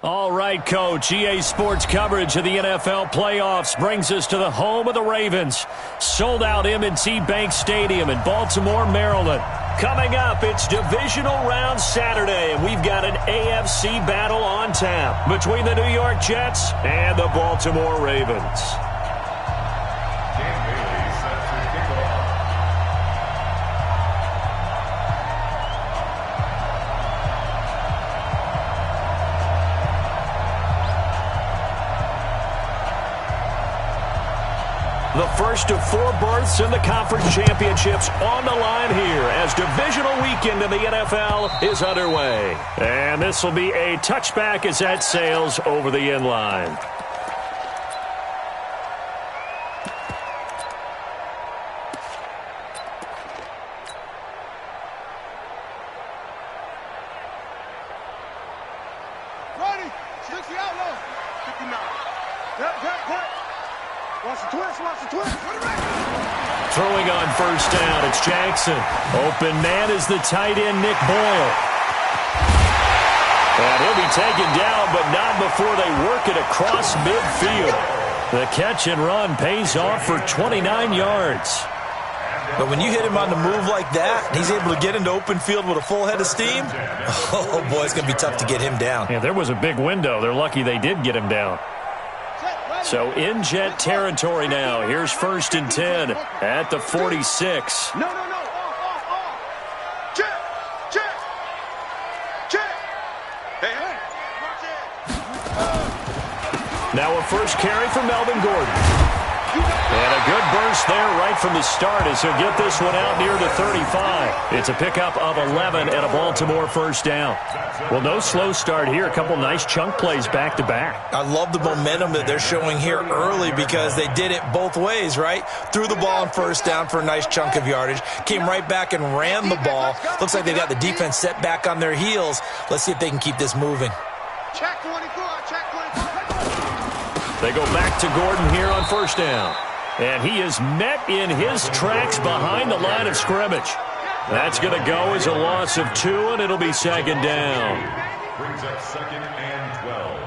All right, Coach. EA Sports coverage of the NFL playoffs brings us to the home of the Ravens. Sold out M&T Bank Stadium in Baltimore, Maryland. Coming up, it's divisional round Saturday, and we've got an AFC battle on tap between the New York Jets and the Baltimore Ravens. The first of 4 berths in the conference championships on the line here as divisional weekend in the NFL is underway. And this will be a touchback as that sails over the end line. Ready? 60 out low. 59. Cut. Watch the twist. Throwing on first down, it's Jackson. Open man is the tight end, Nick Boyle. And he'll be taken down, but not before they work it across midfield. The catch and run pays off for 29 yards. But when you hit him on the move like that, he's able to get into open field with a full head of steam, oh, boy, it's going to be tough to get him down. Yeah, there was a big window. They're lucky they did get him down. So in Jet territory now. Here's 1st and 10 at the 46. No. Check. Hey. Now a first carry for Melvin Gordon. And a good burst there right from the start as he'll get this one out near the 35. It's a pickup of 11 and a Baltimore first down. Well, no slow start here. A couple nice chunk plays back-to-back. I love the momentum that they're showing here early because they did it both ways, right? Threw the ball on first down for a nice chunk of yardage. Came right back and ran the ball. Looks like they got the defense set back on their heels. Let's see if they can keep this moving. Check 24. They go back to Gordon here on first down. And he is met in his tracks behind the line of scrimmage. That's going to go as a loss of 2, and it'll be 2nd down. Brings up 2nd and 12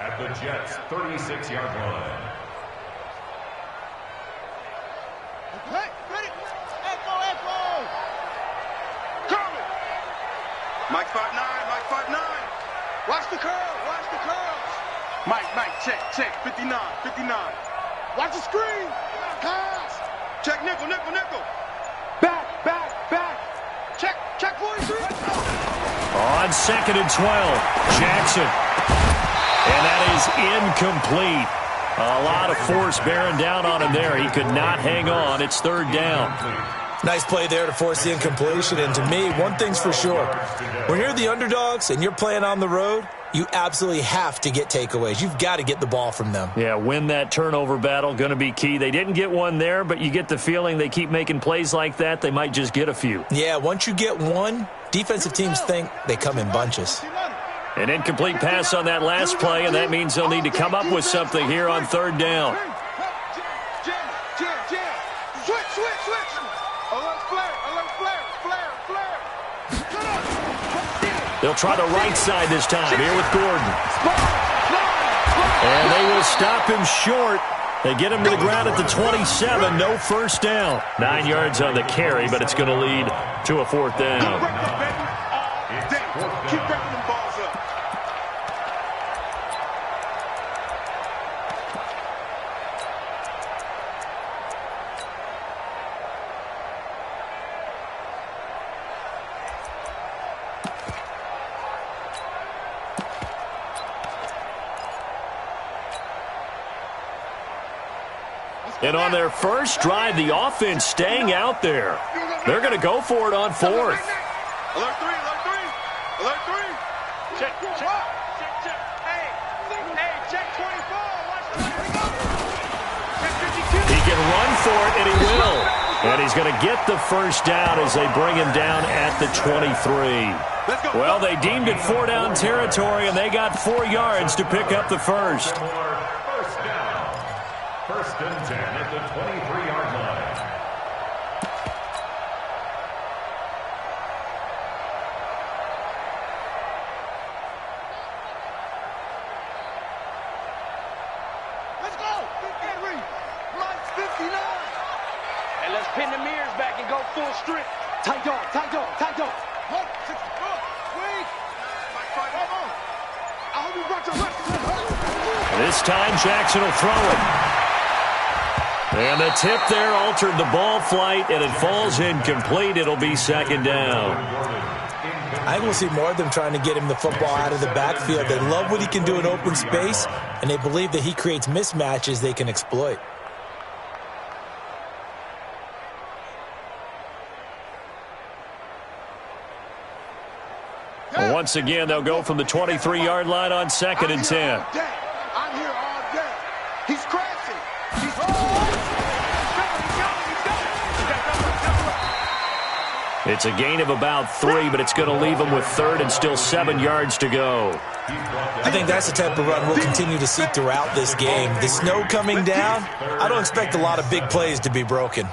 at the Jets' 36-yard line. Hey, ready? Echo. Coming. Mike 5'9". Watch the curls. Mike, check. 59. Watch the screen. Pass. Check nickel. Back. Check 43. On 2nd and 12, Jackson. And that is incomplete. A lot of force bearing down on him there. He could not hang on. It's 3rd down. Nice play there to force the incompletion. And to me, one thing's for sure. When you're the underdogs and you're playing on the road, you absolutely have to get takeaways. You've got to get the ball from them. Yeah, win that turnover battle, going to be key. They didn't get one there, but you get the feeling they keep making plays like that, they might just get a few. Yeah, once you get one, defensive teams think they come in bunches. An incomplete pass on that last play, and that means they'll need to come up with something here on 3rd down. Switch. Alert flare. They'll try the right side this time here with Gordon. And they will stop him short. They get him to the ground at the 27. No first down. 9 yards on the carry, but it's going to lead to a 4th down. Keep breaking them balls up. And on their first drive, the offense staying out there. They're going to go for it on 4th. Alert 3. Check. Hey, check 24. He can run for it, and he will. And he's going to get the first down as they bring him down at the 23. Well, they deemed it 4-down territory, and they got 4 yards to pick up the first. First down. 1st and 10 at the 23-yard line. pin the mirrors back and go full strip. Tight dog, tight dog, tight dog. This time Jackson will throw it. And the tip there altered the ball flight, and it falls incomplete. It'll be second down. I think we'll see more of them trying to get him the football out of the backfield. They love what he can do in open space, and they believe that he creates mismatches they can exploit. Well, once again, they'll go from the 23-yard line on 2nd and 10. I'm here all day. He's crashing. He's It's a gain of about 3, but it's going to leave them with 3rd and still 7 yards to go. I think that's the type of run we'll continue to see throughout this game. The snow coming down, I don't expect a lot of big plays to be broken.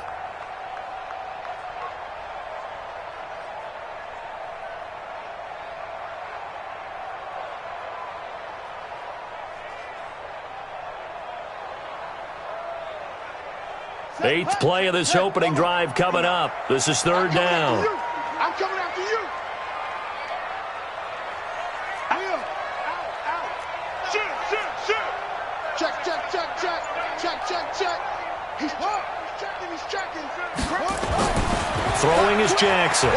Eighth play of this opening drive coming up. This is 3rd down. I'm coming after you. Out. Shoot. Check. Check. He's checking. Throwing is Jackson.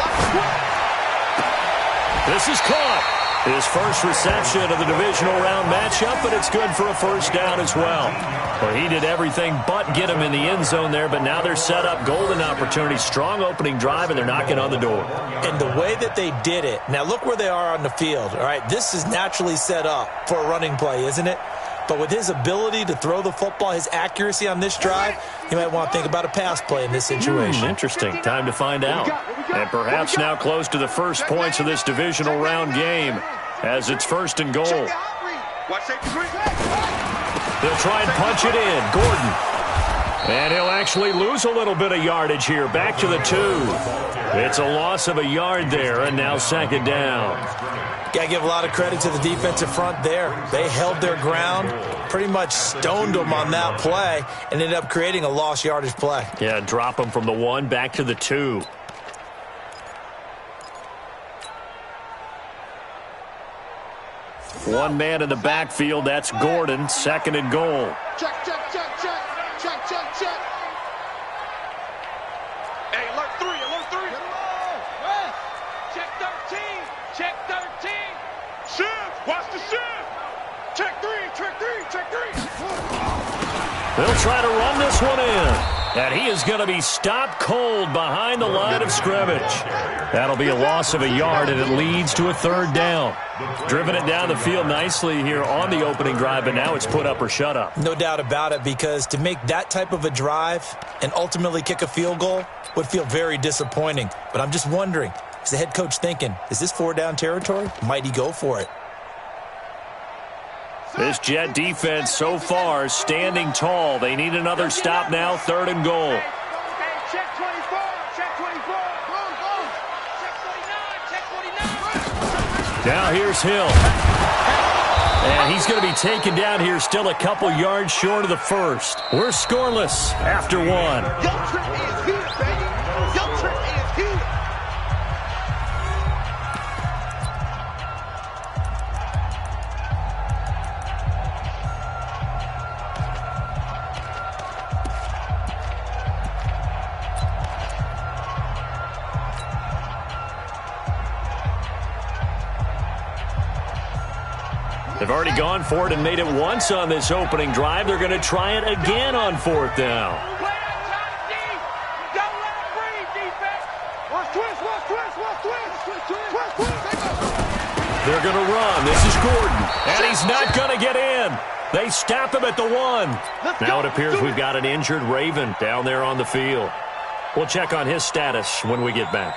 This is caught. His first reception of the divisional round matchup, but it's good for a first down as well. Well, he did everything but get him in the end zone there, but now they're set up. Golden opportunity, strong opening drive, and they're knocking on the door. And the way that they did it, now look where they are on the field. All right, this is naturally set up for a running play, isn't it? But with his ability to throw the football, his accuracy on this drive, you might want to think about a pass play in this situation. Interesting. Time to find out. And perhaps now close to the first points of this divisional round game as it's 1st and goal. They'll try and punch it in. Gordon. And he'll actually lose a little bit of yardage here. Back to the 2. It's a loss of a yard there, and now 2nd down. Got to give a lot of credit to the defensive front there. They held their ground, pretty much stoned them on that play, and ended up creating a lost yardage play. Yeah, drop them from the 1 back to the 2. One man in the backfield, that's Gordon, 2nd and goal. Check. Hey, alert 3. Check 13. Shift, watch the shift. Check 3. They'll try to run this one in. And he is going to be stopped cold behind the line of scrimmage. That'll be a loss of a yard, and it leads to a 3rd down. Driven it down the field nicely here on the opening drive, but now it's put up or shut up. No doubt about it, because to make that type of a drive and ultimately kick a field goal would feel very disappointing. But I'm just wondering, is the head coach thinking, is this 4-down territory? Might he go for it? This Jet defense so far standing tall. They need another stop now, 3rd and goal. Hey, check 24. Check 24. Check 49. Now here's Hill. And he's going to be taken down here, still a couple yards short of the 1st. We're scoreless after 1. Your trip is here, baby. Your trip is here. They've already gone for it and made it once on this opening drive. They're going to try it again on 4th down. They're going to run. This is Gordon. And he's not going to get in. They stop him at the 1. Now it appears we've got an injured Raven down there on the field. We'll check on his status when we get back.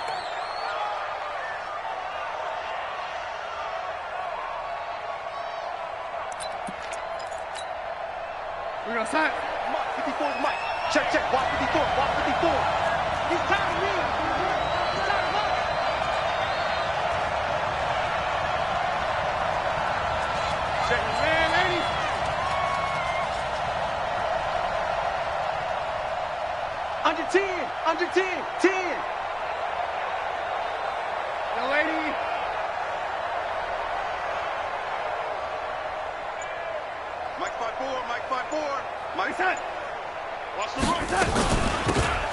We're going to sign. 54 is Mike. Check. Watch 54. He's tired of me. He's tired of Mike. Check his man, ain't he? Under 10. Under 10. 10. Young lady. Mike 5-4. Mike 5-4. Mike set. Watch the right set.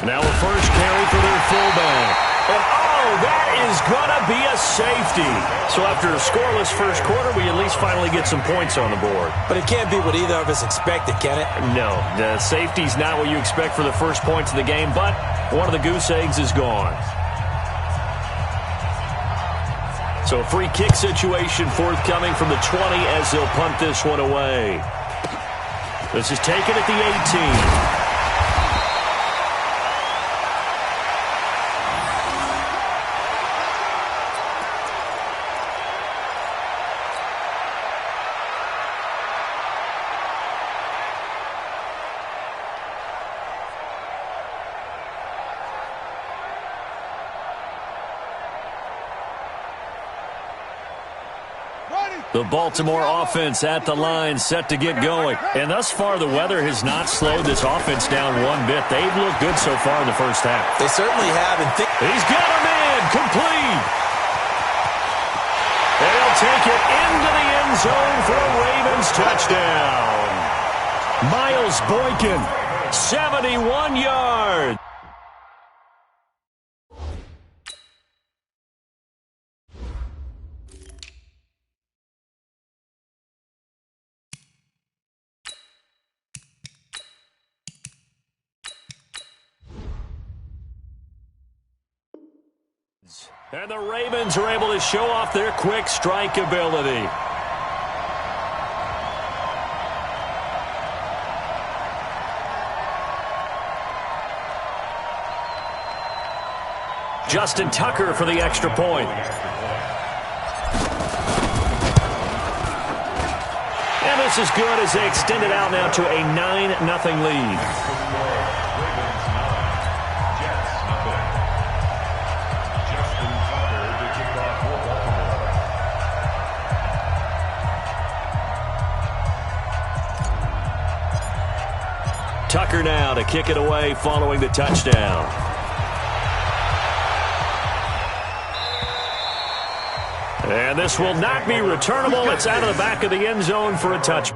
Now a first carry for their fullback. And oh, that is going to be a safety. So after a scoreless first quarter, we at least finally get some points on the board. But it can't be what either of us expected, can it? No, the safety's not what you expect for the first points of the game, but one of the goose eggs is gone. So a free kick situation forthcoming from the 20 as they'll punt this one away. This is taken at the 18. The Baltimore offense at the line, set to get going. And thus far, the weather has not slowed this offense down one bit. They've looked good so far in the first half. They certainly have. And he's got him in, complete. They'll take it into the end zone for a Ravens touchdown. Miles Boykin, 71 yards. And the Ravens are able to show off their quick strike ability. Justin Tucker for the extra point. And this is good as they extend it out now to a 9-0 lead. Tucker now to kick it away following the touchdown. And this will not be returnable. It's out of the back of the end zone for a touch.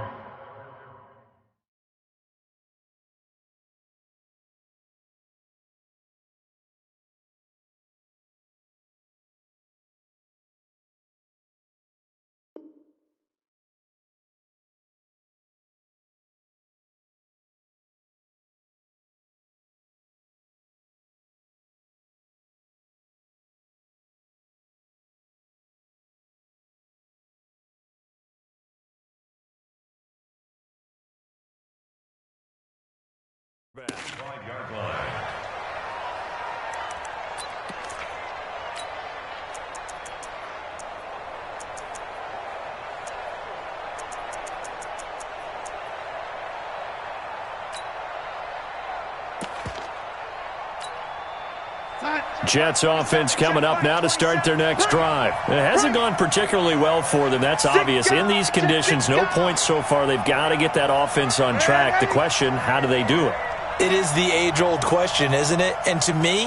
Jets offense coming up now to start their next drive. It hasn't gone particularly well for them. That's obvious. In these conditions, no points so far. They've got to get that offense on track. The question, how do they do it? It is the age-old question, isn't it? And to me,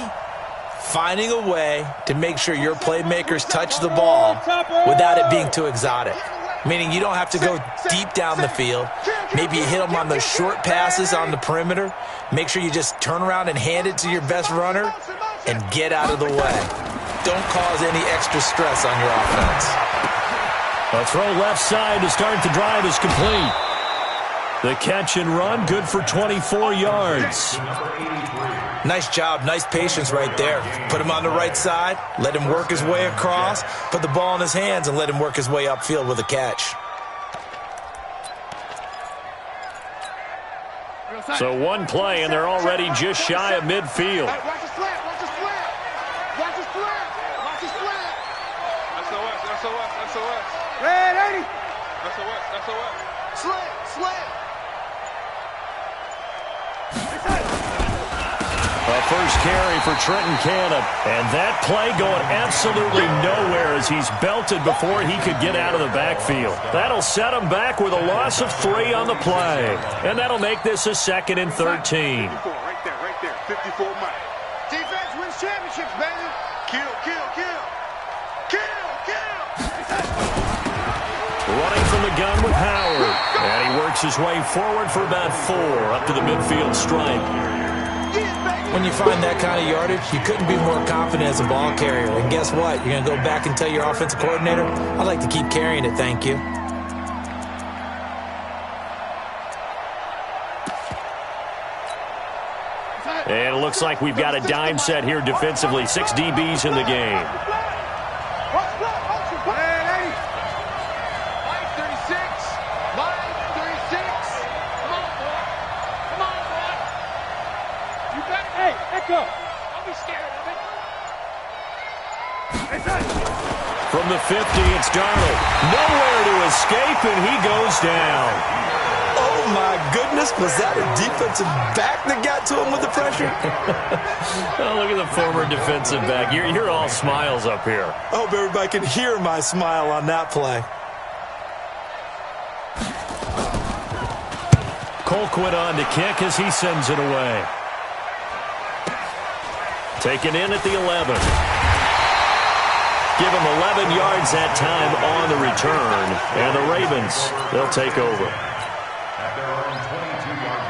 finding a way to make sure your playmakers touch the ball without it being too exotic. Meaning you don't have to go deep down the field. Maybe you hit them on those short passes on the perimeter. Make sure you just turn around and hand it to your best runner and get out of the way. Don't cause any extra stress on your offense. A throw left side to start the drive is complete. The catch and run, good for 24 yards. Nice job, nice patience right there. Put him on the right side, let him work his way across, put the ball in his hands, and let him work his way upfield with a catch. So one play, and they're already just shy of midfield. Watch the slant, watch the slant. Watch the slant, watch the slant. SOS. Red 80. SOS. Slant. A first carry for Trenton Cannon. And that play going absolutely nowhere as he's belted before he could get out of the backfield. That'll set him back with a loss of 3 on the play. And that'll make this a 2nd and 13. Right there. 54 gun with Howard. And he works his way forward for about 4 up to the midfield stripe. When you find that kind of yardage, you couldn't be more confident as a ball carrier. And guess what? You're going to go back and tell your offensive coordinator, I'd like to keep carrying it, thank you. And it looks like we've got a dime set here defensively. 6 DBs in the game. From the 50, it's Darnold. Nowhere to escape, and he goes down. Oh, my goodness. Was that a defensive back that got to him with the pressure? Oh, look at the former defensive back. You're all smiles up here. I hope everybody can hear my smile on that play. Colquitt on to kick as he sends it away. Taken in at the 11. Give him 11 yards that time on the return. And the Ravens, they'll take over. At their own 22-yard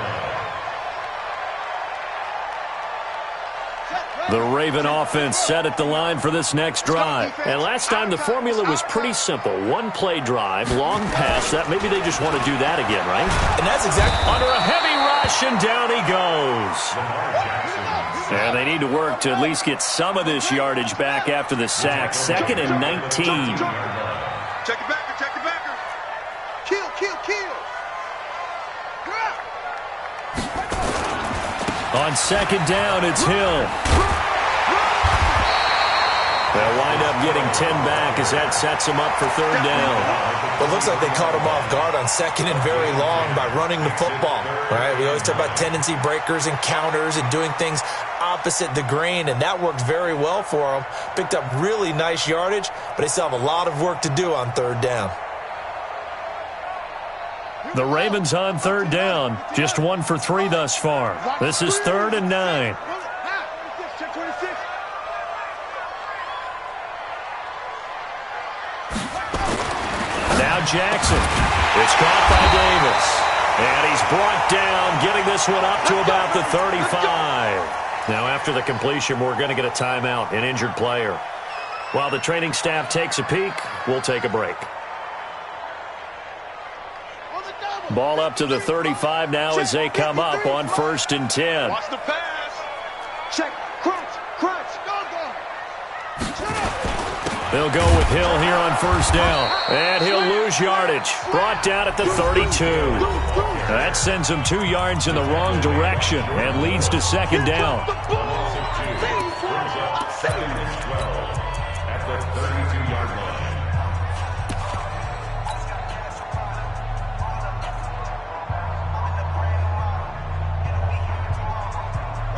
line. The Raven offense set at the line for this next drive. And last time the formula was pretty simple. 1-play drive, long pass. That maybe they just want to do that again, right? And that's exactly... Under a heavy rush, and down he goes. And they need to work to at least get some of this yardage back after the sack. 2nd and 19. Check it backer, check it backer. Kill, kill, kill. On 2nd down, it's Hill. They'll wind up getting 10 back as that sets them up for 3rd down. Well, it looks like they caught him off guard on 2nd and very long by running the football. Right? We always talk about tendency breakers and counters and doing things opposite the grain, and that worked very well for them. Picked up really nice yardage, but they still have a lot of work to do on 3rd down. The Ravens on 3rd down. Just 1 for 3 thus far. This is 3rd and 9. Now Jackson. It's caught by Davis. And he's brought down, getting this one up to about the 35. Now after the completion, we're going to get a timeout, an injured player. While the training staff takes a peek, we'll take a break. Ball up to the 35 now as they come up on 1st and 10. Watch the pass. Check, crunch, crunch, go, go. They'll go with Hill here on 1st down. And he'll lose yardage. Brought down at the 32. That sends him 2 yards in the wrong direction and leads to 2nd down. 2nd and 12 at the 32-yard line.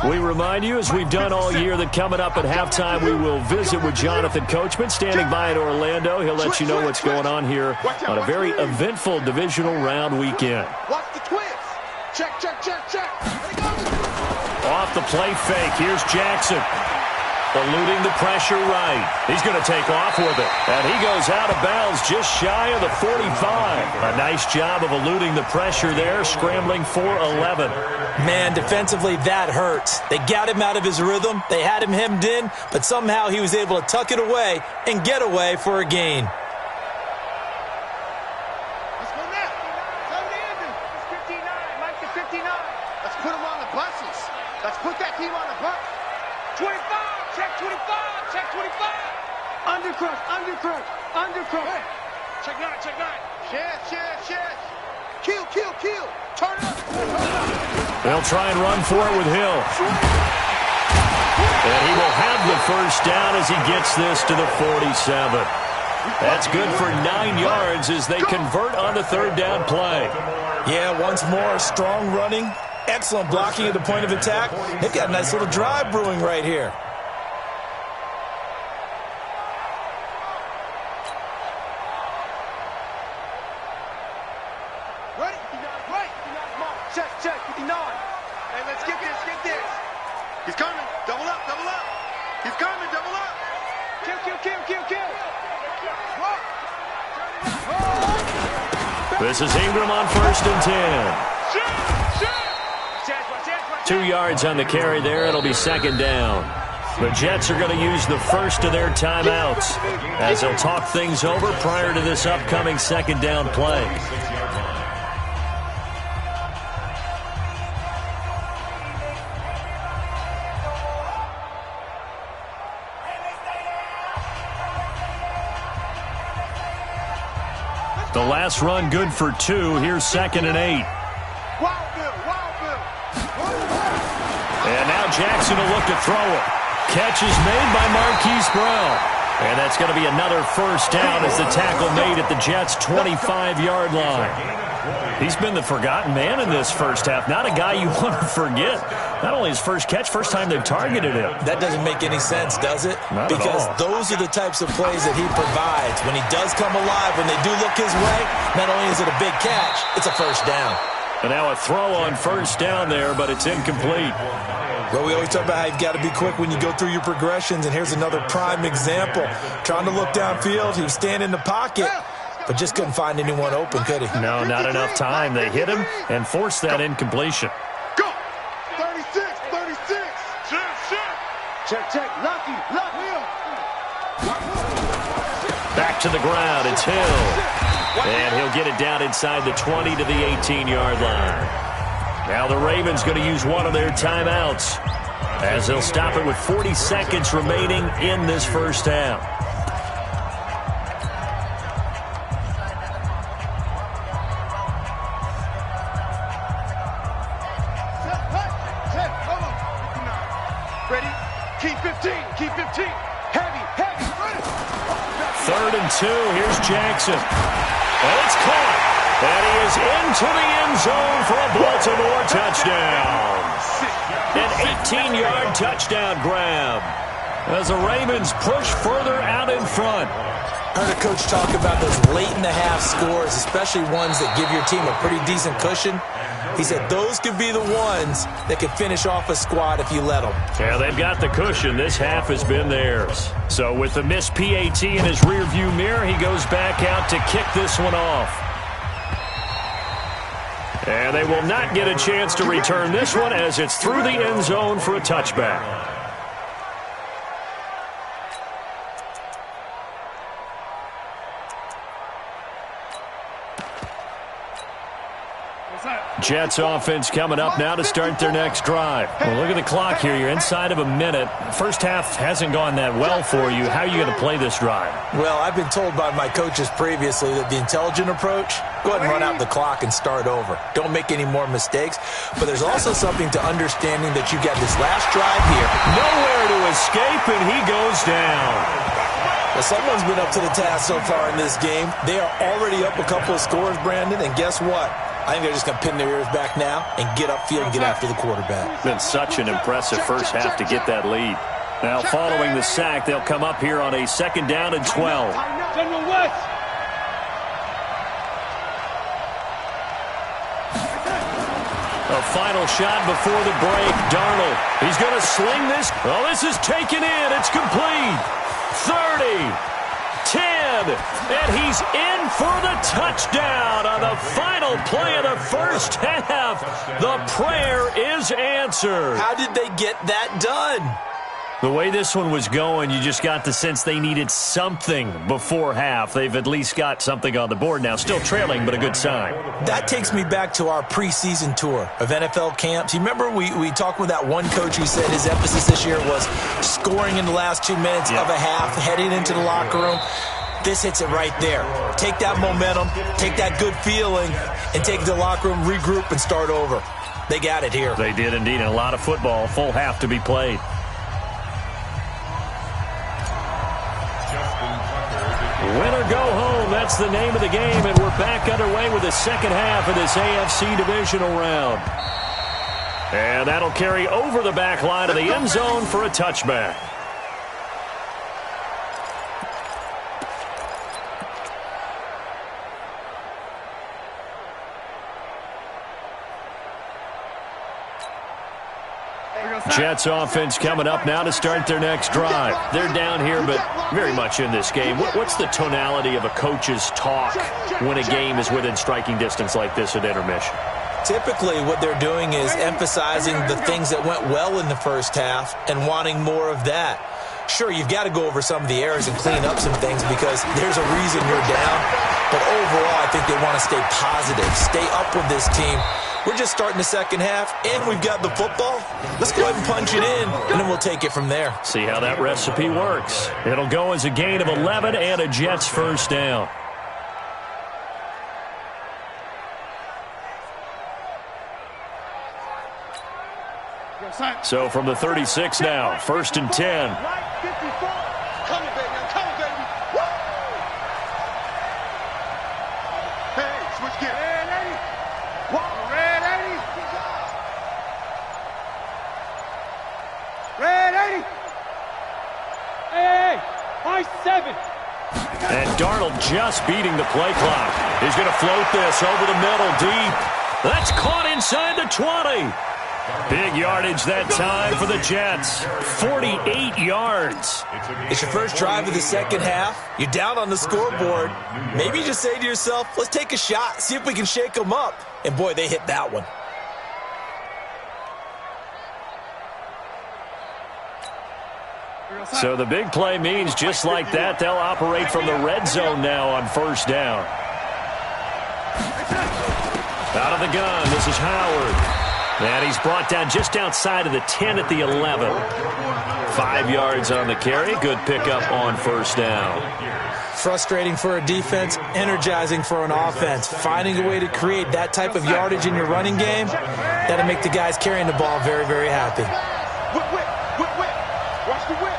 We remind you, as we've done all year, that coming up at halftime, we will visit with Jonathan Coachman, standing by in Orlando. He'll let you know what's going on here on a very eventful divisional round weekend. Watch the twist. Check, check, check, check. Off the play fake, here's Jackson. Eluding the pressure right. He's going to take off with it. And he goes out of bounds just shy of the 45. A nice job of eluding the pressure there, scrambling for 11. Man, defensively, that hurts. They got him out of his rhythm. They had him hemmed in, but somehow he was able to tuck it away and get away for a gain. Let's go now. Tell the engine. It's 59. Mike the 59. Let's put him on the buses. Let's put that team on the bus. 25. Check 25. Check 25. Undercrush. Undercrush. Undercrush. Check 9. Check 9. Yes, yes, yes. Kill, kill, kill. Turn up. They'll try and run for it with Hill. And he will have the 1st down as he gets this to the 47. That's good for 9 yards as they convert on the 3rd down play. Yeah, once more, strong running, excellent blocking at the point of attack. They've got a nice little drive brewing right here. Ready? 59. Right. 59. Mark. Check, check. 59. Hey, let's get this. Get this. He's coming. Double up. Double up. He's coming. Double up. Kill, kill, kill, kill, kill. This is Ingram on 1st and 10. 2 yards on the carry there. It'll be 2nd down. The Jets are going to use the first of their timeouts as they'll talk things over prior to this upcoming 2nd down play. The last run good for 2. Here's 2nd and 8. And now Jackson will look to throw it. Catch is made by Marquise Brown. And that's going to be another 1st down as the tackle made at the Jets' 25-yard line. He's been the forgotten man in this first half. Not a guy you want to forget. Not only his first catch, first time they've targeted him. That doesn't make any sense, does it? Not because at all. Those are the types of plays that he provides. When he does come alive, when they do look his way, not only is it a big catch, it's a 1st down. And now a throw on 1st down there, but it's incomplete. Well, we always talk about how you've got to be quick when you go through your progressions, and here's another prime example. Trying to look downfield, he was standing in the pocket, but just couldn't find anyone open, could he? No, not enough time. They hit him and forced that incompletion. Go! 36, 36! Check, lucky. Back to the ground, it's Hill. And he'll get it down inside the 20 to the 18-yard line. Now the Ravens going to use one of their timeouts as they'll stop it with 40 seconds remaining in this first half. Ready? Keep 15. Heavy. 3rd and 2. Here's Jackson. And it's caught. And he is into the end zone for a Baltimore touchdown. An 18-yard touchdown grab as the Ravens push further out in front. I heard a coach talk about those late-in-the-half scores, especially ones that give your team a pretty decent cushion. He said those could be the ones that could finish off a squad if you let them. Yeah, they've got the cushion. This half has been theirs. So with the missed PAT in his rearview mirror, he goes back out to kick this one off. And they will not get a chance to return this one as it's through the end zone for a touchback. Jets offense coming up now to start their next drive. Well, look at the clock here. You're inside of a minute. First half hasn't gone that well for you. How are you going to play this drive? Well, I've been told by my coaches previously that the intelligent approach, go ahead and run out the clock and start over. Don't make any more mistakes. But there's also something to understanding that you got this last drive here. Nowhere to escape, and he goes down. Well, someone's been up to the task so far in this game. They are already up a couple of scores, Brandon, and guess what? I think they're just going to pin their ears back now and get upfield and get after the quarterback. Been such an impressive first half to get that lead. Now, following the sack, they'll come up here on a 2nd down and 12. General West. A final shot before the break. Darnold, he's going to sling this. Oh, this is taken in. It's complete. 30. 10, and he's in for the touchdown on the final play of the first half. The prayer is answered. How did they get that done? The way this one was going, you just got the sense they needed something before half. They've at least got something on the board now. Still trailing, but a good sign. That takes me back to our preseason tour of NFL camps. You remember we talked with that one coach who said his emphasis this year was scoring in the last 2 minutes of a half, heading into the locker room. This hits it right there. Take that momentum, take that good feeling, and take the locker room, regroup, and start over. They got it here. They did indeed, and a lot of football, full half to be played. Win or go home, that's the name of the game, and we're back underway with the second half of this AFC divisional round. And that'll carry over the back line of the end zone for a touchback. Jets offense coming up now to start their next drive. They're down here, but very much in this game. What's the tonality of a coach's talk when a game is within striking distance like this at intermission? Typically, what they're doing is emphasizing the things that went well in the first half and wanting more of that. Sure, you've got to go over some of the errors and clean up some things because there's a reason you're down. But overall, I think they want to stay positive, stay up with this team. We're just starting the second half, and we've got the football. Let's go ahead and punch it in, and then we'll take it from there. See how that recipe works. It'll go as a gain of 11 and a Jets first down. So from the 36 now, 1st and 10. Come on, baby. Come on, baby. Woo! Hey, switch gear. Red 80. Red 80. Red 80. Hey, high 7. And Darnold just beating the play clock. He's going to float this over the middle deep. That's caught inside the 20. Big yardage that time for the Jets. 48 yards. It's your first drive of the second half. You're down on the scoreboard. Maybe you just say to yourself, let's take a shot, see if we can shake them up. And boy, they hit that one. So the big play means just like that, they'll operate from the red zone now on first down. Out of the gun, this is Howard. And he's brought down just outside of the 10 at the 11. 5 yards on the carry. Good pickup on first down. Frustrating for a defense, energizing for an offense. Finding a way to create that type of yardage in your running game, that'll make the guys carrying the ball very, very happy. Whip, whip, whip, whip. Watch the whip.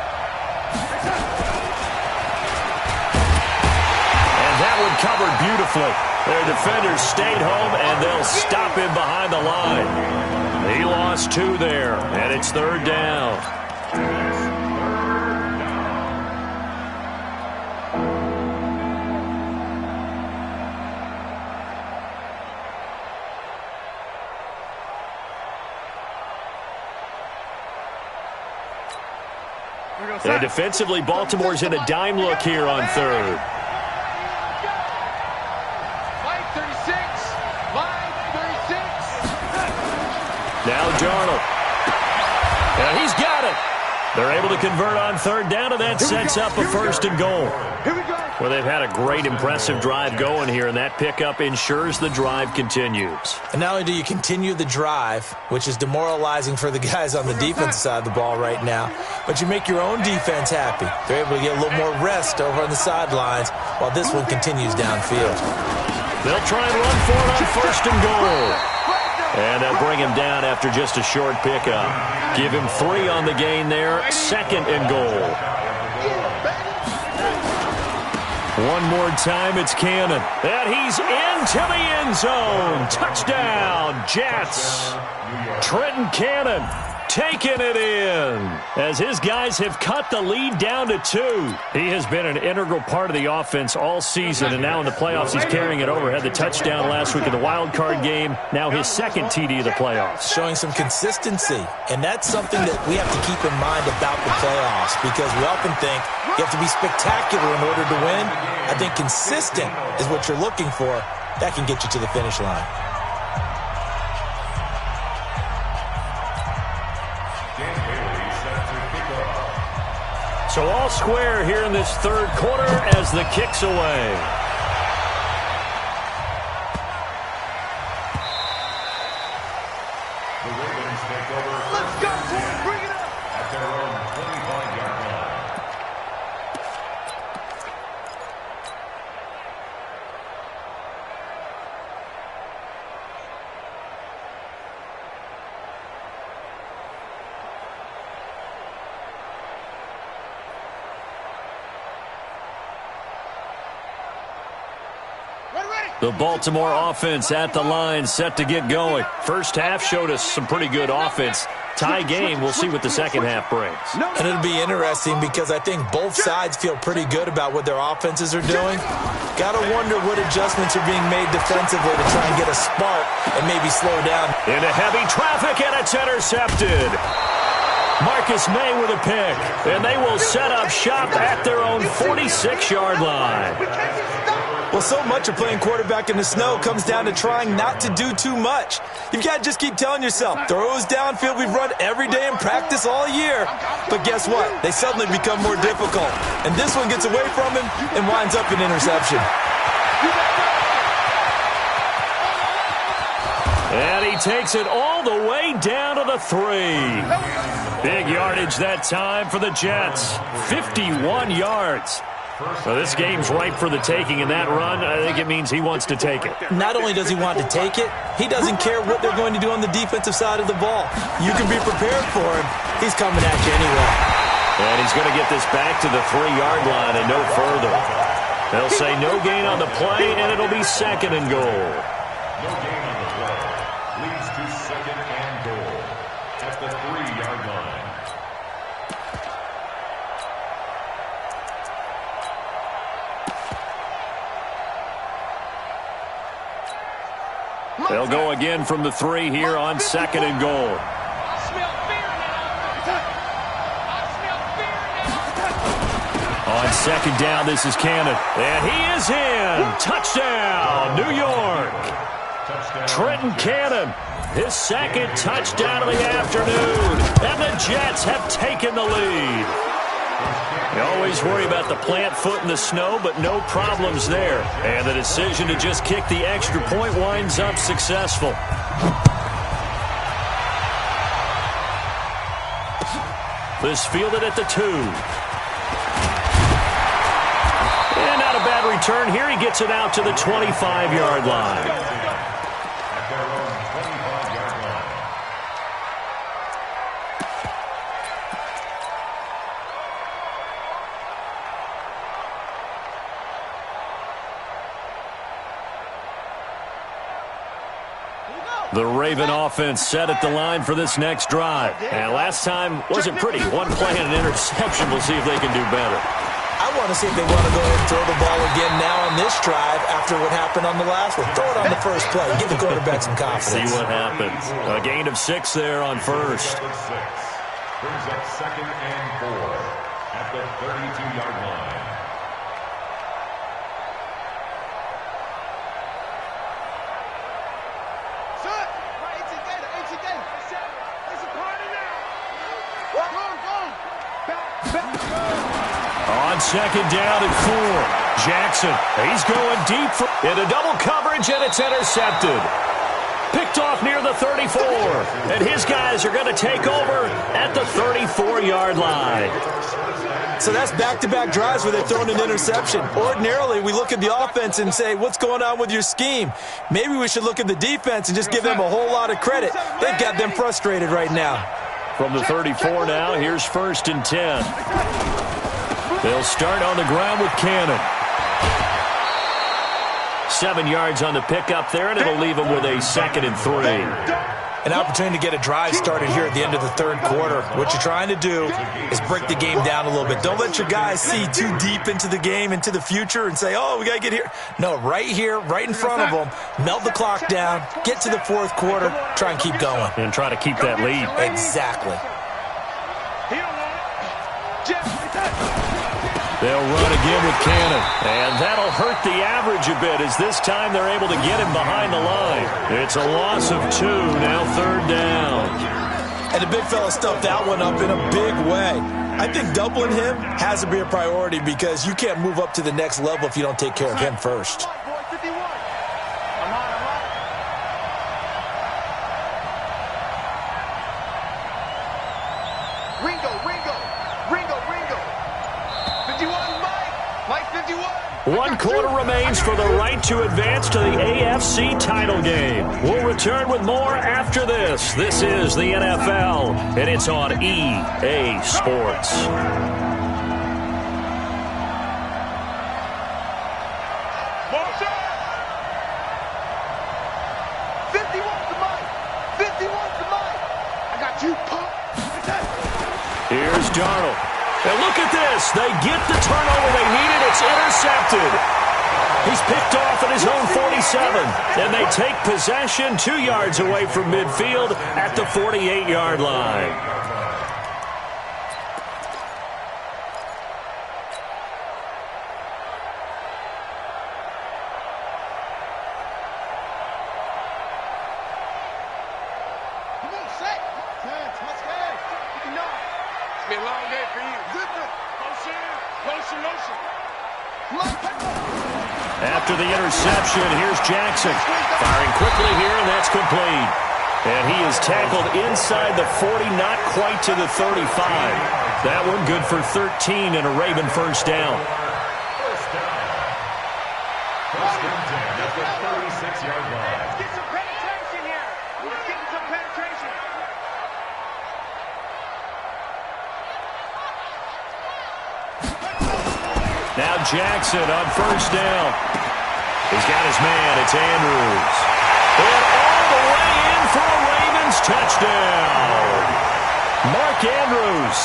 And that one covered beautifully. Their defenders stayed home, and they'll stop him behind the line. He lost 2 there, and it's 3rd down. And defensively, Baltimore's in a dime look here on 3rd. Now Darnold. And he's got it. They're able to convert on 3rd down, and that sets up a 1st and goal. Well, they've had a great, impressive drive going here, and that pickup ensures the drive continues. And not only do you continue the drive, which is demoralizing for the guys on the defensive side of the ball right now, but you make your own defense happy. They're able to get a little more rest over on the sidelines while this one continues downfield. They'll try and run for it on 1st and goal. And they'll bring him down after just a short pickup. Give him 3 on the gain there. 2nd and goal. One more time, it's Cannon. And he's into the end zone. Touchdown, Jets. Trenton Cannon taking it in as his guys have cut the lead down to 2. He has been an integral part of the offense all season, and now in the playoffs he's carrying it over. Had the touchdown last week in the wild card game. Now his 2nd TD of the playoffs. Showing some consistency, and that's something that we have to keep in mind about the playoffs because we often think you have to be spectacular in order to win. I think consistent is what you're looking for. That can get you to the finish line. So all square here in this 3rd quarter as the kick's away. The Ravens take over. Let's go, boys. Bring it up. At their own 25-yard line. The Baltimore offense at the line, set to get going. First half showed us some pretty good offense. Tie game, we'll see what the second half brings. And it'll be interesting because I think both sides feel pretty good about what their offenses are doing. Got to wonder what adjustments are being made defensively to try and get a spark and maybe slow down. Into heavy traffic, and it's intercepted. Marcus May with a pick, and they will set up shop at their own 46-yard line. Well, so much of playing quarterback in the snow comes down to trying not to do too much. You've got to just keep telling yourself, throws downfield we've run every day in practice all year. But guess what? They suddenly become more difficult. And this one gets away from him and winds up an interception. And he takes it all the way down to the 3. Big yardage that time for the Jets. 51 yards. So this game's ripe for the taking, and that run, I think it means he wants to take it. Not only does he want to take it, he doesn't care what they're going to do on the defensive side of the ball. You can be prepared for him. He's coming at you anyway. And he's going to get this back to the 3-yard line and no further. They'll say no gain on the play, and it'll be 2nd and goal. No gain on the play. Leads to 2nd and goal at the 3-yard line. They'll go again from the 3 here on 2nd and goal. On 2nd down, this is Cannon. And he is in. Touchdown, New York. Trenton Cannon, his 2nd touchdown of the afternoon. And the Jets have taken the lead. You always worry about the plant foot in the snow, but no problems there. And the decision to just kick the extra point winds up successful. This fielded at the 2. And not a bad return here. He gets it out to the 25-yard line. The Raven offense set at the line for this next drive. And last time wasn't pretty. One play and an interception. We'll see if they can do better. I want to see if they want to go ahead and throw the ball again now on this drive after what happened on the last one. Throw it on the first play. Give the quarterback some confidence. See what happens. A gain of 6 there on first. Brings up 2nd and 4 at the 32-yard line. On 2nd down and 4. Jackson, he's going deep into double coverage, and it's intercepted. Picked off near the 34. And his guys are going to take over at the 34-yard line. So that's back-to-back drives where they're throwing an interception. Ordinarily, we look at the offense and say, what's going on with your scheme? Maybe we should look at the defense and just give them a whole lot of credit. They've got them frustrated right now. From the 34 now, here's 1st and 10. They'll start on the ground with Cannon. 7 yards on the pickup there, and it'll leave them with a 2nd and 3. An opportunity to get a drive started here at the end of the 3rd quarter. What you're trying to do is break the game down a little bit. Don't let your guys see too deep into the game, into the future, and say, oh, we got to get here. No, right here, right in front of them, melt the clock down, get to the 4th quarter, try and keep going. And try to keep that lead. Exactly. They'll run again with Cannon, and that'll hurt the average a bit as this time they're able to get him behind the line. It's a loss of 2, now 3rd down. And the big fella stuffed that one up in a big way. I think doubling him has to be a priority because you can't move up to the next level if you don't take care of him first. One quarter remains for the right to advance to the AFC title game. We'll return with more after this. This is the NFL, and it's on EA Sports. Here's Darnold. And look at this. They get the turnover they needed. It's intercepted. He's picked off at his own 47. And they take possession 2 yards away from midfield at the 48-yard line. After the interception, here's Jackson. Firing quickly here, and that's complete. And he is tackled inside the 40, not quite to the 35. That one good for 13 and a Raven first down. First and 10 at the 36-yard line. Let's get some penetration here. We're getting some penetration. Now Jackson on first down. He's got his man. It's Andrews. And all the way in for a Ravens touchdown. Mark Andrews,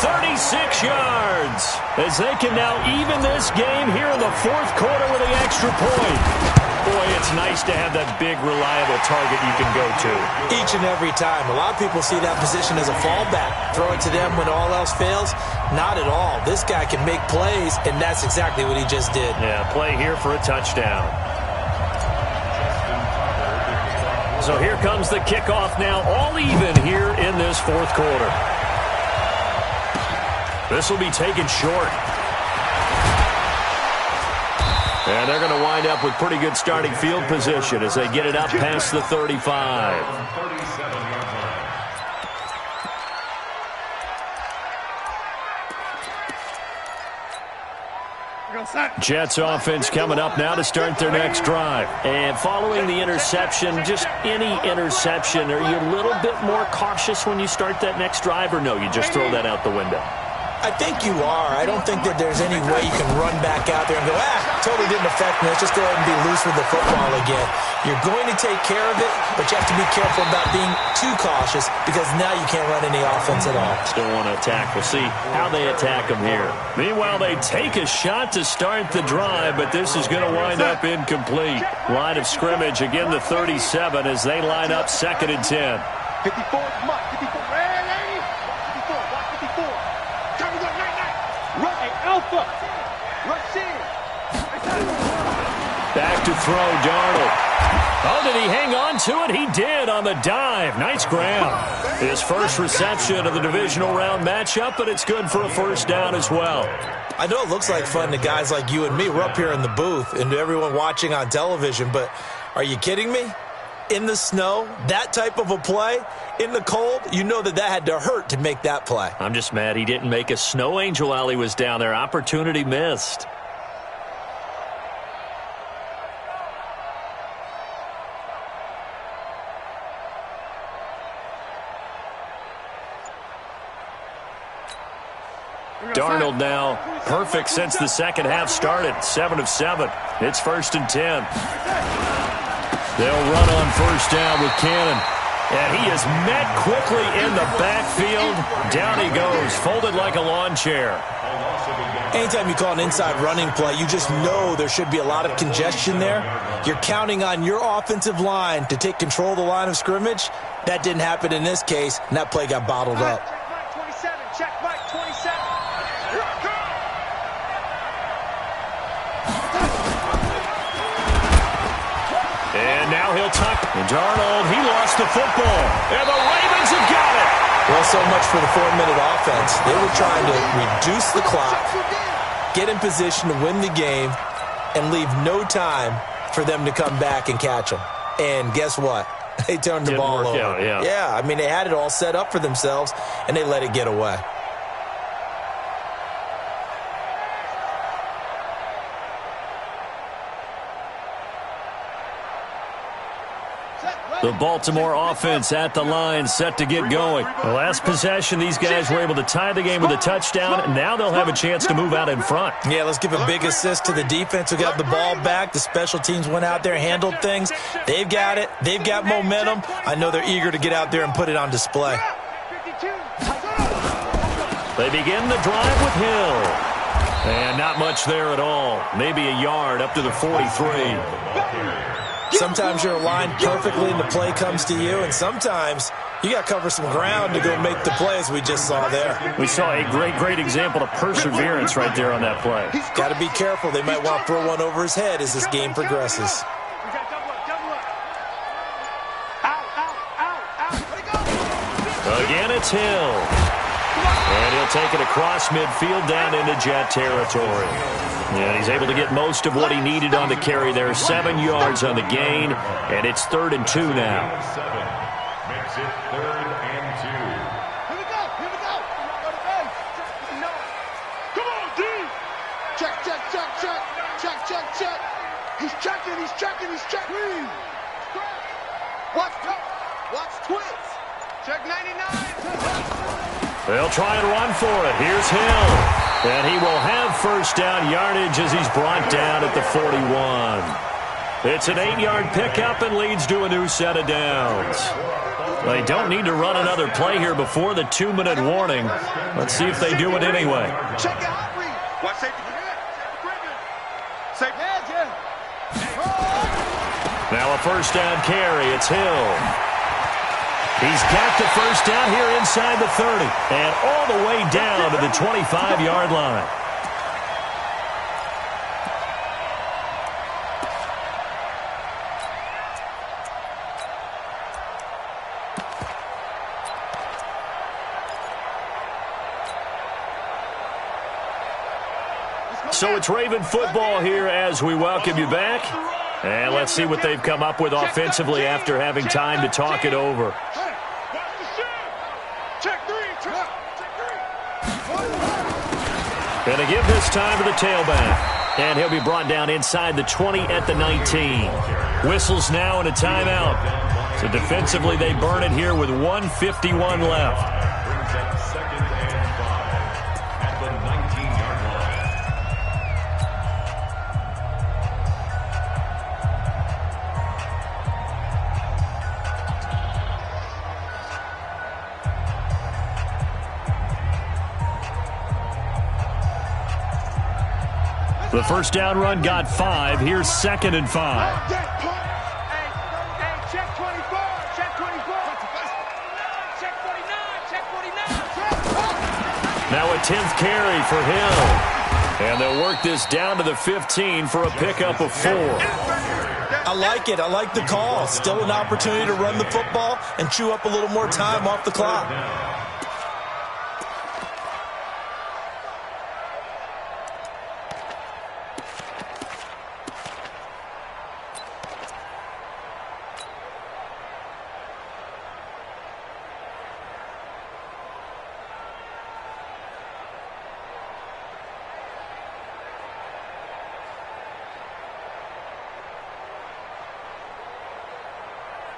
36 yards. As they can now even this game here in the fourth quarter with the extra point. Boy, it's nice to have that big, reliable target you can go to. Each and every time. A lot of people see that position as a fallback. Throw it to them when all else fails. Not at all. This guy can make plays, and that's exactly what he just did. Yeah, play here for a touchdown. So here comes the kickoff now, all even here in this fourth quarter. This will be taken short. And they're going to wind up with pretty good starting field position as they get it up past the 35. Jets offense coming up now to start their next drive. And following the interception, just any interception, are you a little bit more cautious when you start that next drive, or no, you just throw that out the window? I think you are. I don't think that there's any way you can run back out there and go, totally didn't affect me. Let's just go ahead and be loose with the football again. You're going to take care of it, but you have to be careful about being too cautious because now you can't run any offense at all. Still want to attack. We'll see how they attack them here. Meanwhile, they take a shot to start the drive, but this is going to wind up incomplete. Line of scrimmage, again the 37 as they line up 2nd and 10. 54, come on, 54. Hey, lady. 54, watch 54. Come on, night. Run, alpha. Rush in. Back to throw, Darnold. Oh, did he hang on to it? He did on the dive. Nice grab. His first reception of the divisional round matchup, but it's good for a first down as well. I know it looks like fun to guys like you and me. We're up here in the booth and to everyone watching on television, but are you kidding me? In the snow, that type of a play, in the cold, you know that had to hurt to make that play. I'm just mad he didn't make a snow angel while he was down there. Opportunity missed. Darnold now perfect since the second half started. 7 of 7. It's 1st and 10. They'll run on first down with Cannon. And he is met quickly in the backfield. Down he goes, folded like a lawn chair. Anytime you call an inside running play, you just know there should be a lot of congestion there. You're counting on your offensive line to take control of the line of scrimmage. That didn't happen in this case, and that play got bottled up. Check Mike 27. Here I go. And now he'll tuck. And Darnold, he lost the football. And the Ravens have got it. Well, so much for the 4-minute offense. They were trying to reduce the clock, get in position to win the game, and leave no time for them to come back and catch them. And guess what? They turned the ball over. Out, yeah. Yeah, I mean, they had it all set up for themselves, and they let it get away. The Baltimore offense at the line, set to get going. The last possession, these guys were able to tie the game with a touchdown, and now they'll have a chance to move out in front. Yeah, let's give a big assist to the defense who got the ball back. The special teams went out there, handled things. They've got it. They've got momentum. I know they're eager to get out there and put it on display. They begin the drive with Hill. And not much there at all. Maybe a yard up to the 43. Sometimes you're aligned perfectly and the play comes to you, and sometimes you got to cover some ground to go make the play, as we just saw there. We saw a great example of perseverance right there on that play. Got to be careful. They might want to throw one over his head as this game progresses. Again, it's Hill. And he'll take it across midfield down into Jet territory. And he's able to get most of what he needed on the carry there. 7 yards on the gain, and it's 3rd and 2 now. Makes it 3rd and 2. Here we go. Go to base. Come on, D. Check. He's checking. Watch twins. Check 99. They'll try and run for it. Here's Hill. And he will have first down yardage as he's brought down at the 41. It's an 8-yard pickup and leads to a new set of downs. They don't need to run another play here before the 2-minute warning. Let's see if they do it anyway. Check it out, Reed. Watch safety. Now a first down carry. It's Hill. He's got the first down here inside the 30 and all the way down to the 25-yard line. So it's Raven football here as we welcome you back. And let's see what they've come up with offensively after having time to talk it over. Going to give this time to the tailback. And he'll be brought down inside the 20 at the 19. Whistles now and a timeout. So defensively they burn it here with 1:51 left. Brings up 2nd and 5 at the 19-yard line. The first down run got 5. Here's 2nd and 5. Hey, check 24. Check 49. Now a 10th carry for Hill. And they'll work this down to the 15 for a pickup of 4. I like it. I like the call. Still an opportunity to run the football and chew up a little more time off the clock.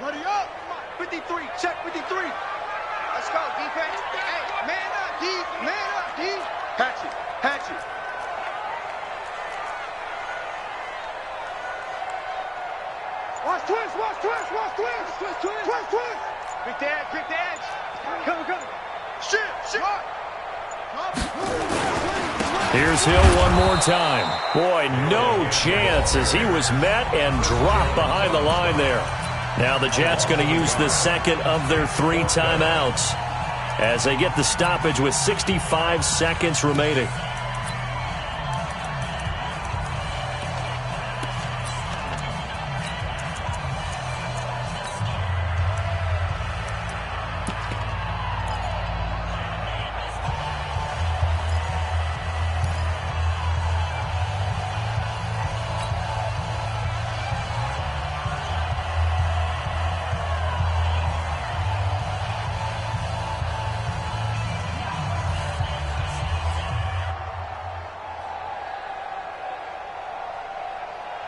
Ready up. 53. Check 53. Let's go, defense. Hey, man up, D. Man up, D. Hatch it. Watch twins. Pick the edge. Come. Shit. Here's Hill one more time. Boy, no chance as he was met and dropped behind the line there. Now the Jets going to use the second of their 3 timeouts as they get the stoppage with 65 seconds remaining.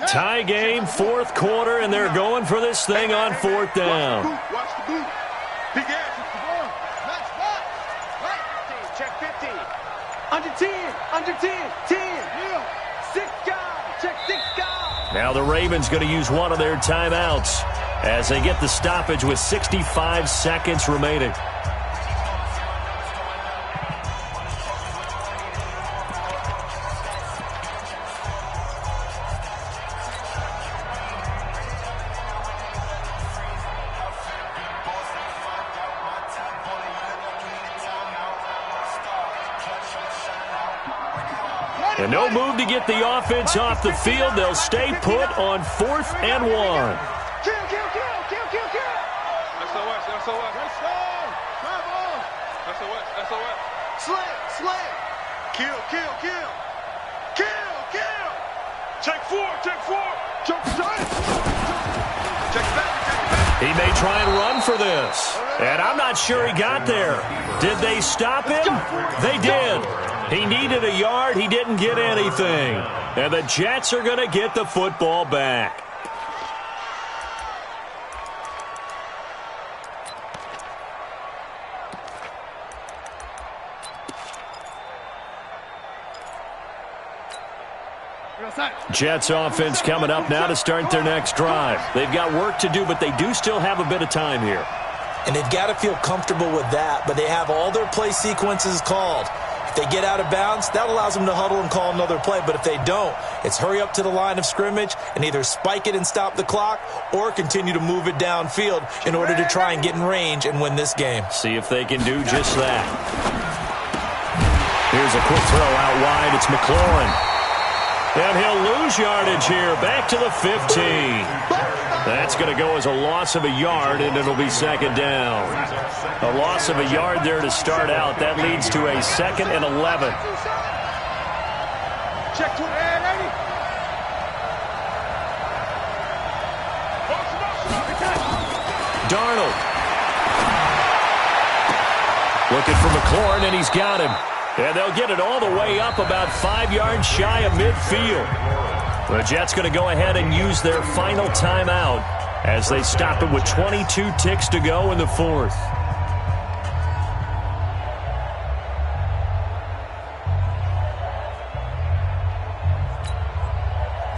Tie game, 4th quarter, and they're going for this thing on 4th down. Watch the boot. Big edge. Match spot. Right. Check 50. Under 10. 10. Yeah. 6 guys. Check 6 guys. Now the Ravens going to use one of their timeouts as they get the stoppage with 65 seconds remaining. And no move to get the offense off the field. They'll stay put on 4th and 1. Kill, kill, kill, kill, kill, kill. SOS, SOS. Let's go. Come on. SOS, SOS. Slam, slam. Kill, kill, kill. Kill, kill. Take 4, take 4. Jump, jump. Take back, take back. He may try and run for this. And I'm not sure he got there. Did they stop him? They did. He needed a yard. He didn't get anything. And the Jets are going to get the football back. Jets offense coming up now to start their next drive. They've got work to do, but they do still have a bit of time here. And they've got to feel comfortable with that, but they have all their play sequences called. If they get out of bounds, that allows them to huddle and call another play. But if they don't, it's hurry up to the line of scrimmage and either spike it and stop the clock or continue to move it downfield in order to try and get in range and win this game. See if they can do just that. Here's a quick throw out wide. It's McLaurin. And he'll lose yardage here. Back to the 15. That's going to go as a loss of a yard, and it'll be second down. A loss of a yard there to start out. That leads to a 2nd and 11. Check to it. Darnold. Looking for McLaurin, and he's got him. And they'll get it all the way up about 5 yards shy of midfield. The Jets going to go ahead and use their final timeout as they stop it with 22 ticks to go in the 4th.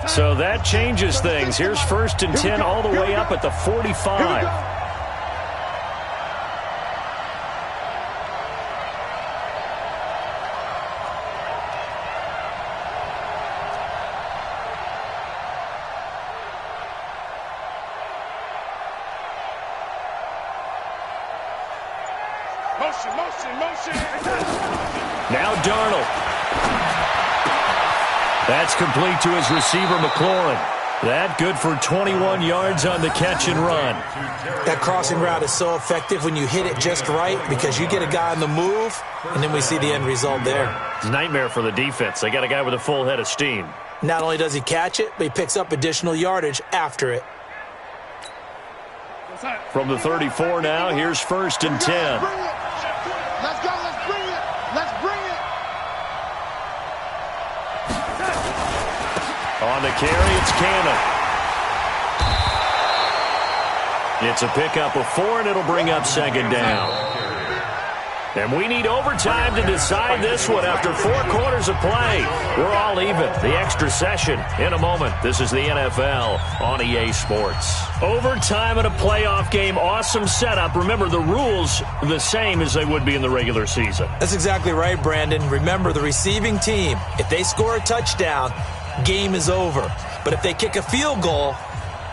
So that changes things. Here's 1st and 10 all the way up at the 45. Now Darnold. That's complete to his receiver, McLaurin. That good for 21 yards on the catch and run. That crossing route is so effective when you hit it just right because you get a guy on the move, and then we see the end result there. It's a nightmare for the defense. They got a guy with a full head of steam. Not only does he catch it, but he picks up additional yardage after it. From the 34 now, here's 1st and 10. Let's go, let's bring it. Let's bring it. On the carry, it's Cannon. It's a pickup of 4, and it'll bring up 2nd down. And we need overtime to decide this one after 4 quarters of play. We're all even. The extra session in a moment. This is the NFL on EA Sports. Overtime in a playoff game. Awesome setup. Remember, the rules the same as they would be in the regular season. That's exactly right, Brandon. Remember, the receiving team, if they score a touchdown, game is over. But if they kick a field goal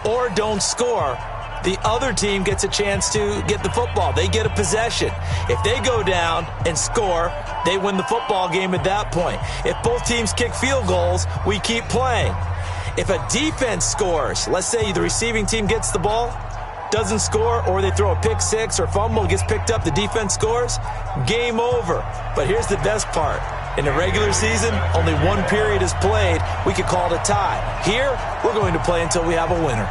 or don't score, the other team gets a chance to get the football. They get a possession. If they go down and score, they win the football game at that point. If both teams kick field goals, we keep playing. If a defense scores, let's say the receiving team gets the ball, doesn't score, or they throw a pick six or fumble, gets picked up, the defense scores, game over. But here's the best part. In the regular season, only 1 period is played. We could call it a tie. Here, we're going to play until we have a winner.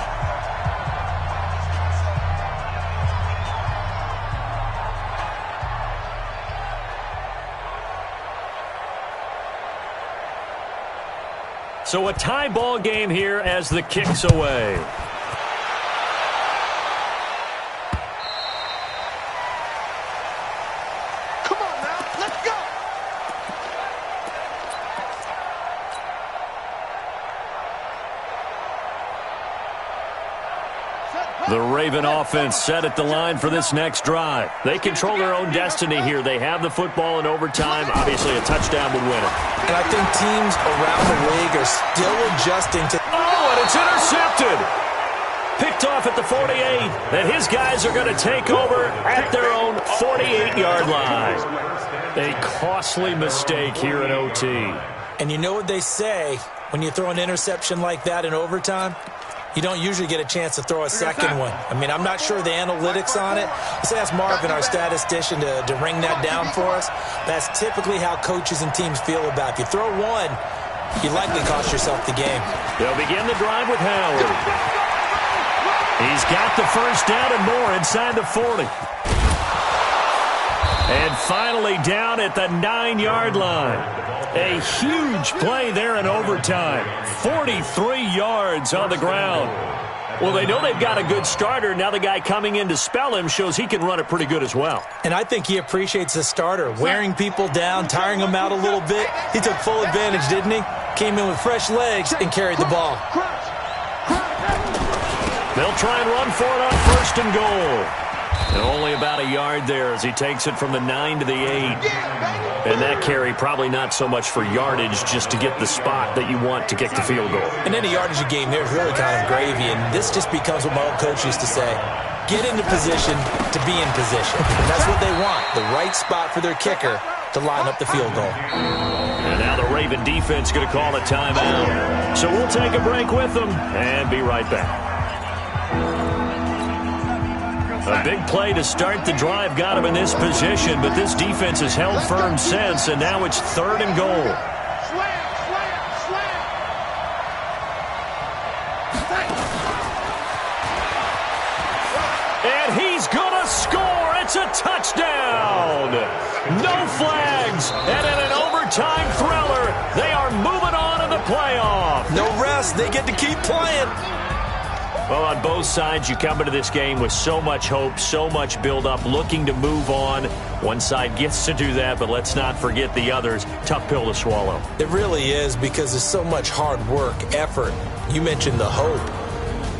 So a tie ball game here as the kick's away. Come on now, let's go. The Raven offense set at the line for this next drive. They control their own destiny here. They have the football in overtime. Obviously, a touchdown would win it. And I think teams around the league are still adjusting to... Oh, and it's intercepted. Picked off at the 48. And his guys are going to take over at their own 48-yard line. A costly mistake here in OT. And you know what they say, when you throw an interception like that in overtime, you don't usually get a chance to throw a second one. I mean, I'm not sure the analytics on it. Let's ask Marvin, our statistician, to ring that down for us. That's typically how coaches and teams feel about it. If you throw one, you likely cost yourself the game. They'll begin the drive with Howard. He's got the first down and more inside the 40. And finally down at the 9-yard line. A huge play there in overtime. 43 yards on the ground. Well, they know they've got a good starter. Now the guy coming in to spell him shows he can run it pretty good as well. And I think he appreciates the starter, wearing people down, tiring them out a little bit. He took full advantage, didn't he? Came in with fresh legs and carried the ball. They'll try and run for it on first and goal. And only about a yard there as he takes it from the 9 to the 8. And that carry probably not so much for yardage, just to get the spot that you want to kick the field goal. And any yardage game, there's really kind of gravy. And this just becomes what my old coach used to say. Get into position to be in position. And that's what they want, the right spot for their kicker to line up the field goal. And now the Raven defense going to call a timeout. So we'll take a break with them and be right back. A big play to start the drive got him in this position, but this defense has held firm since, and now it's 3rd and goal. And he's going to score. It's a touchdown. No flags. And in an overtime thriller, they are moving on in the playoff. No rest. They get to keep playing. Well, on both sides, you come into this game with so much hope, so much build-up, looking to move on. One side gets to do that, but let's not forget the others. Tough pill to swallow. It really is, because there's so much hard work, effort. You mentioned the hope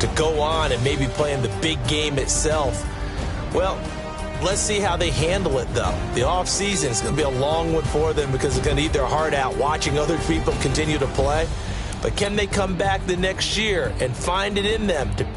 to go on and maybe play in the big game itself. Well, let's see how they handle it, though. The offseason is going to be a long one for them because it's going to eat their heart out watching other people continue to play. But can they come back the next year and find it in them to